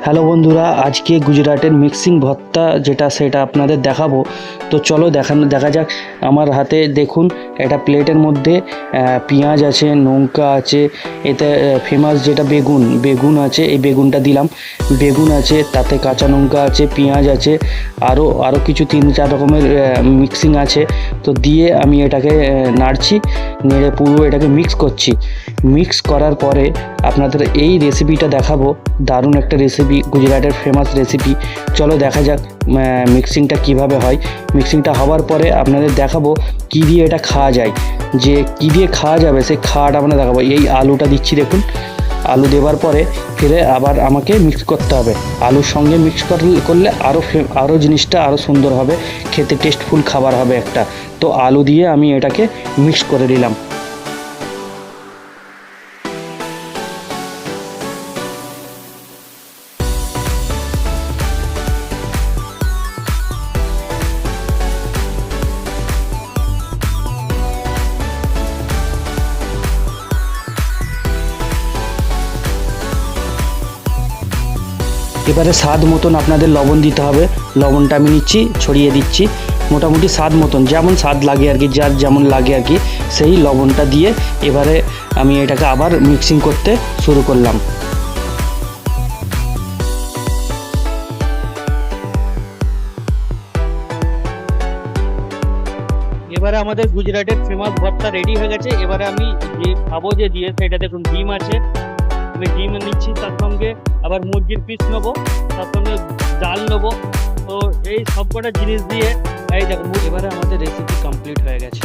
Hello বন্ধুরা, আজকে গুজরাটের মিক্সিং ভর্তা যেটা সেটা আপনাদের দেখাবো। তো চলো দেখা যাক। আমার হাতে দেখুন, একটা প্লেটের মধ্যে পেঁয়াজ আছে, লঙ্কা আছে, এতে ফেমাস যেটা বেগুন আছে, এই বেগুনটা দিলাম। বেগুন আছে, তাতে কাঁচা লঙ্কা আছে, পেঁয়াজ আছে, আরও কিছু 3-4 রকমের মিক্সিং আছে। তো দিয়ে আমি এটাকে নাড়ছি, নেড়ে পুরো এটাকে মিক্স করছি। মিক্স করার পরে আপনাদের এই রেসিপিটা দেখাবো। দারুণ একটা রেসিপি, গুজরাটের ফেমাস রেসিপি। চলো দেখা যাক মিক্সিংটা কিভাবে হয়। মিক্সিংটা হওয়ার পরে আপনাদের দেখাবো কী দিয়ে এটা খাওয়া যায়। যে কী দিয়ে খাওয়া যাবে সেই খাওয়াটা আপনাদের দেখাবো। এই আলুটা দিচ্ছি, দেখুন। আলু দেওয়ার পরে ফিরে আবার আমাকে মিক্স করতে হবে। আলুর সঙ্গে মিক্স করলে আরও জিনিসটা আরও সুন্দর হবে, খেতে টেস্টফুল খাবার হবে একটা। তো আলু দিয়ে আমি এটাকে মিক্স করে দিলাম। এবারে স্বাদ মতন আপনাদের লবণ দিতে হবে। লবণটা আমি নিচ্ছি, ছড়িয়ে দিচ্ছি। মোটামুটি স্বাদ মতন, যেমন স্বাদ লাগে আর কি, যার যেমন লাগে আর কি, সেই লবণটা দিয়ে এবারে আমি এটাকে আবার মিক্সিং করতে শুরু করলাম। এবারে আমাদের গুজরাটের ফেমাস ভর্তা রেডি হয়ে গেছে। এবারে আমি যে খাবো যে দিয়ে, সেটা দেখুন ডিম আছে, আমি ডিম নিচ্ছি, তার সঙ্গে আবার মুরগির পিস নেবো, তার সঙ্গে ডাল নেবো। তো এই সবকটা জিনিস দিয়ে এই দেখুন, এবারে আমাদের রেসিপি কমপ্লিট হয়ে গেছে।